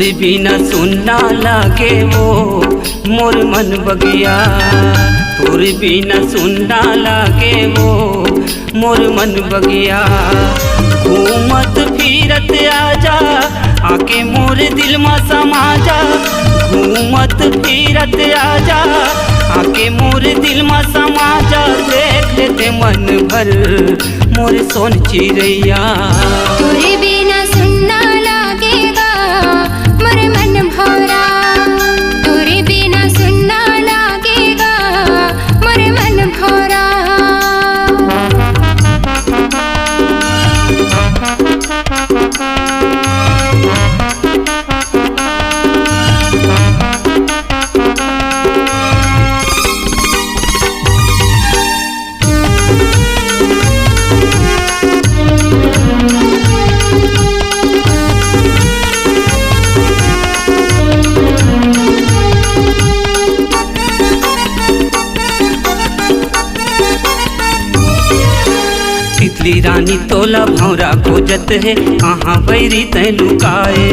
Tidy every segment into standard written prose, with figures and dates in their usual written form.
तोरे बिना सुनना लागे वो मोर मन बगिया। तोरे बिना सुनना लागे वो मोर मन बगिया। घूमत फिरत आजा आके मोर दिल में समा जा। घूमत फिरत आजा आके मोर दिल में समा जा। देख लेते मन भर मोर सोन चिड़ैया। तोरे बिना सुनना लागेगा मोर मन भौरा। तोरे बिना सुनना लागेगा मोर मन भौरा। तितली रानी तोला भौरा खोजत है कहाँ बैरी तै लुकाए।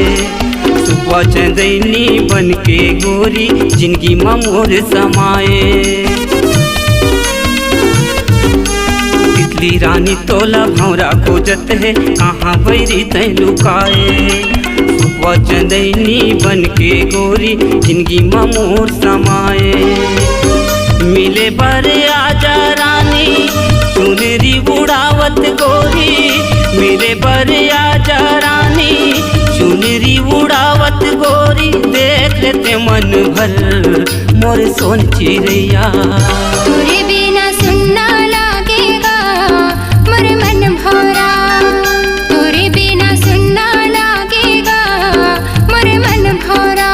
सुबह चंदैनी बन के गोरी जिंदगी में मोर समाए। तितली रानी तोला भौरा खोजत है कहाँ बैरी तै लुकाए। सुबह चंदैनी बन के गोरी जिंदगी में मोर समाए। मिले बर आजा रानी चुनरी उड़ावत गोरी। मेरे बर आजा रानी चुनरी उड़ावत गोरी। देख लेते मन भर मोर सोन चिड़ैया। तोरे बिना सुनना लागेगा मोर मन भौरा। तोरे बिना सुनना लागेगा मोर मन भौरा।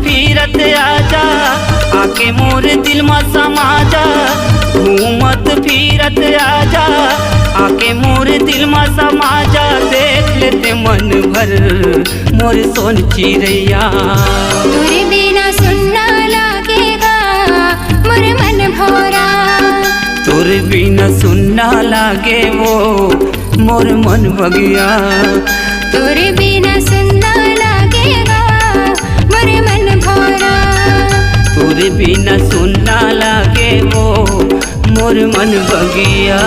फिरत आजा आके मोर दिल में समा जा। घूमत फिरत आजा आके मोर दिल में समा जा। देख लेते मन भर मोर सोन चिड़ैया। तोरे बिना सुनना लागेगा मोर मन भौरा। तोरे बिना सुनना लागे वो मोर मन बगिया। तोरे बिना सुनना लागेगा मोर मन भौरा। तोरे बिना सुनना लागे वो मोर मन बगिया।